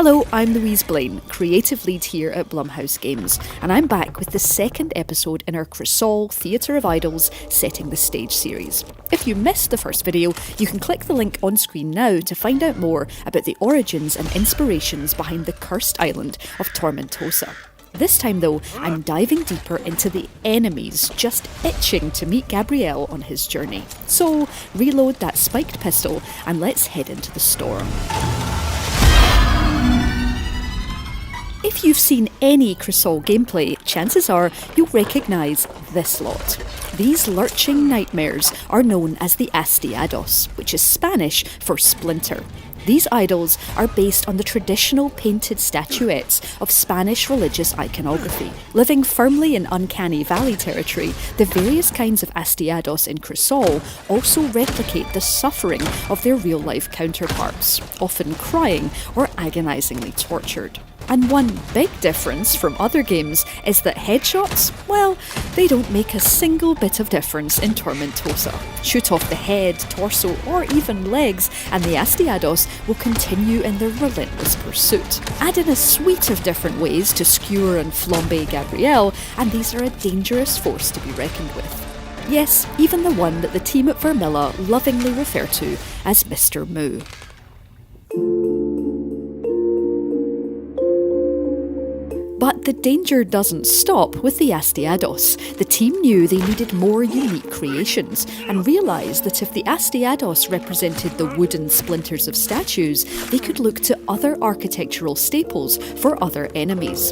Hello, I'm Louise Blaine, creative lead here at Blumhouse Games, and I'm back with the second episode in our Cresol Theatre of Idols Setting the Stage series. If you missed the first video, you can click the link on screen now to find out more about the origins and inspirations behind the cursed island of Tormentosa. This time though, I'm diving deeper into the enemies just itching to meet Gabriel on his journey. So, reload that spiked pistol and let's head into the storm. If you've seen any Cresol gameplay, chances are you'll recognise this lot. These lurching nightmares are known as the Astiados, which is Spanish for splinter. These idols are based on the traditional painted statuettes of Spanish religious iconography. Living firmly in Uncanny Valley territory, the various kinds of Astiados in Cresol also replicate the suffering of their real-life counterparts, often crying or agonisingly tortured. And one big difference from other games is that headshots, well, they don't make a single bit of difference in Tormentosa. Shoot off the head, torso, or even legs, and the Astiados will continue in their relentless pursuit. Add in a suite of different ways to skewer and flambe Gabriel, and these are a dangerous force to be reckoned with. Yes, even the one that the team at Vermilla lovingly refer to as Mr. Moo. But the danger doesn't stop with the Astiados. The team knew they needed more unique creations and realised that if the Astiados represented the wooden splinters of statues, they could look to other architectural staples for other enemies.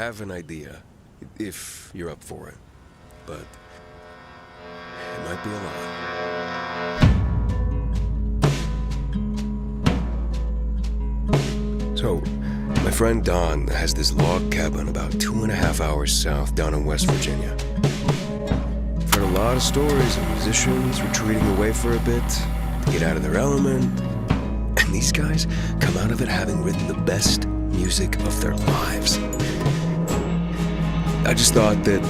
have an idea, if you're up for it, but it might be a lot. So, my friend Don has this log cabin about 2.5 hours south down in West Virginia. I've heard a lot of stories of musicians retreating away for a bit to get out of their element, and these guys come out of it having written the best music of their lives. I just thought that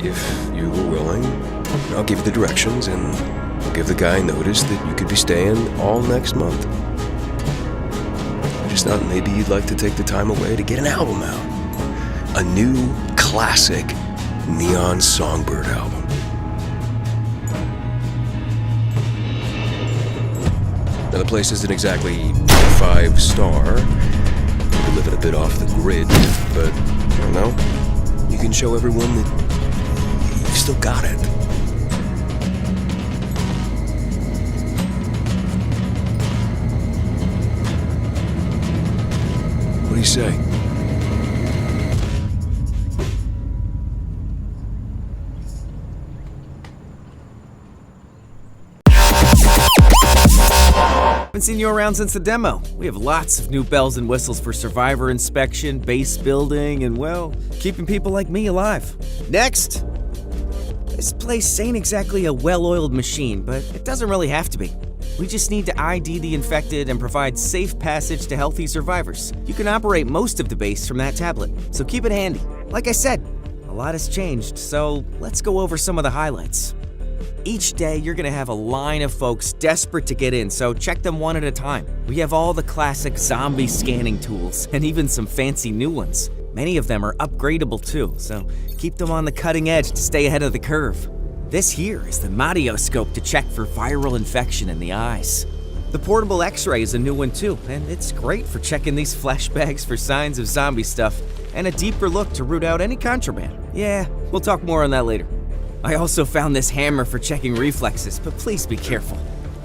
if you were willing, I'll give you the directions and I'll give the guy notice that you could be staying all next month. I just thought maybe you'd like to take the time away to get an album out. A new classic Neon Songbird album. Now the place isn't exactly 5-star. You're living a bit off the grid, but I don't know. You can show everyone that you've still got it. What do you say? Haven't seen you around since the demo. We have lots of new bells and whistles for survivor inspection, base building, and, well, keeping people like me alive. Next! This place ain't exactly a well-oiled machine, but it doesn't really have to be. We just need to ID the infected and provide safe passage to healthy survivors. You can operate most of the base from that tablet, so keep it handy. Like I said, a lot has changed, so let's go over some of the highlights. Each day, you're gonna have a line of folks desperate to get in, so check them one at a time. We have all the classic zombie scanning tools, and even some fancy new ones. Many of them are upgradable too, so keep them on the cutting edge to stay ahead of the curve. This here is the Madioscope to check for viral infection in the eyes. The portable X-ray is a new one too, and it's great for checking these flesh bags for signs of zombie stuff, and a deeper look to root out any contraband. Yeah, we'll talk more on that later. I also found this hammer for checking reflexes, but please be careful.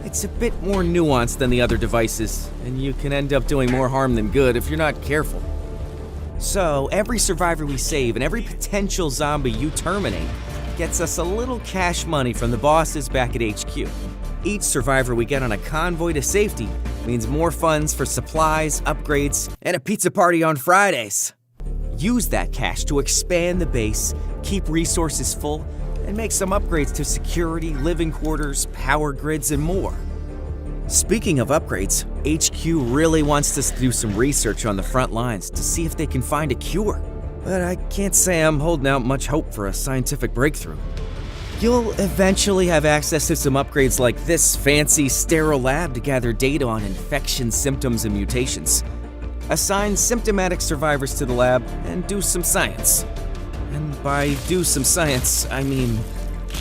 It's a bit more nuanced than the other devices, and you can end up doing more harm than good if you're not careful. So, every survivor we save and every potential zombie you terminate gets us a little cash money from the bosses back at HQ. Each survivor we get on a convoy to safety means more funds for supplies, upgrades, and a pizza party on Fridays. Use that cash to expand the base, keep resources full, and make some upgrades to security, living quarters, power grids, and more. Speaking of upgrades, HQ really wants us to do some research on the front lines to see if they can find a cure. But I can't say I'm holding out much hope for a scientific breakthrough. You'll eventually have access to some upgrades like this fancy sterile lab to gather data on infection symptoms and mutations. Assign symptomatic survivors to the lab and do some science. And by do some science, I mean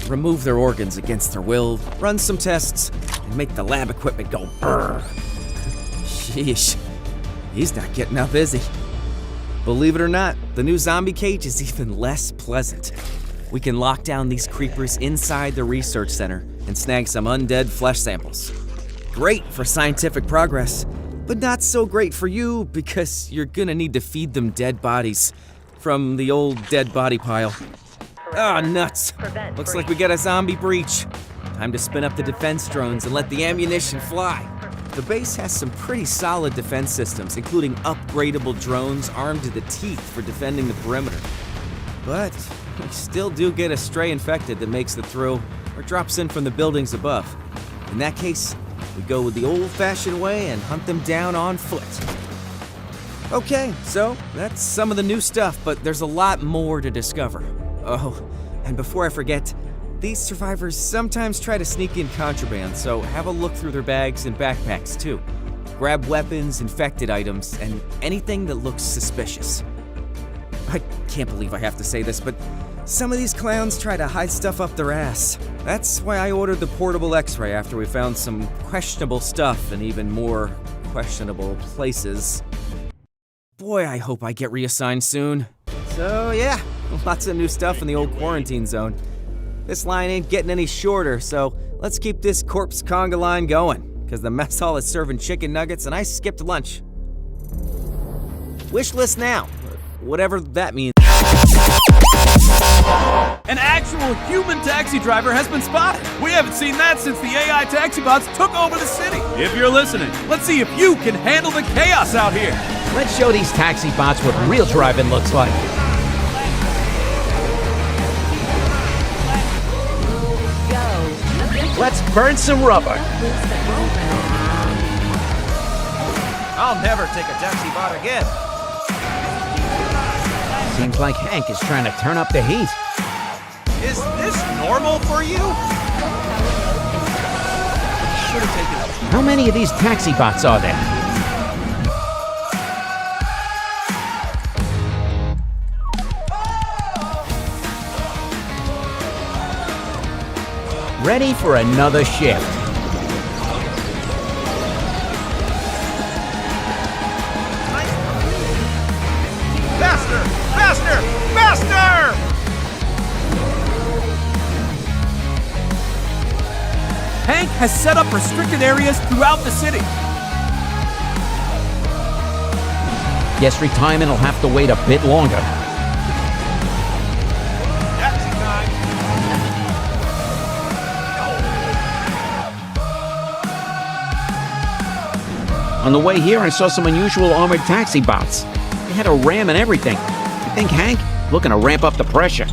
remove their organs against their will, run some tests, and make the lab equipment go brrr. Sheesh, he's not getting up, is he? Believe it or not, the new zombie cage is even less pleasant. We can lock down these creepers inside the research center and snag some undead flesh samples. Great for scientific progress, but not so great for you because you're gonna need to feed them dead bodies from the old dead body pile. Ah, nuts. Looks like we got a zombie breach. Time to spin up the defense drones and let the ammunition fly. The base has some pretty solid defense systems, including upgradable drones armed to the teeth for defending the perimeter. But we still do get a stray infected that makes it through or drops in from the buildings above. In that case, we go with the old-fashioned way and hunt them down on foot. Okay, so that's some of the new stuff, but there's a lot more to discover. Oh, and before I forget, these survivors sometimes try to sneak in contraband, so have a look through their bags and backpacks too. Grab weapons, infected items, and anything that looks suspicious. I can't believe I have to say this, but some of these clowns try to hide stuff up their ass. That's why I ordered the portable X-ray after we found some questionable stuff in even more questionable places. Boy, I hope I get reassigned soon. So yeah, lots of new stuff in the old quarantine zone. This line ain't getting any shorter, so let's keep this corpse conga line going, because the mess hall is serving chicken nuggets and I skipped lunch. Wish list now, whatever that means. An actual human taxi driver has been spotted. We haven't seen that since the AI taxi bots took over the city. If you're listening, let's see if you can handle the chaos out here. Let's show these taxi bots what real driving looks like. Let's burn some rubber. I'll never take a taxi bot again. Seems like Hank is trying to turn up the heat. Is this normal for you? How many of these taxi bots are there? Ready for another shift. Faster! Faster! Faster! Hank has set up restricted areas throughout the city. Guess retirement will have to wait a bit longer. Taxi time! On the way here, I saw some unusual armored taxi bots. They had a ram and everything. You think Hank? Looking to ramp up the pressure.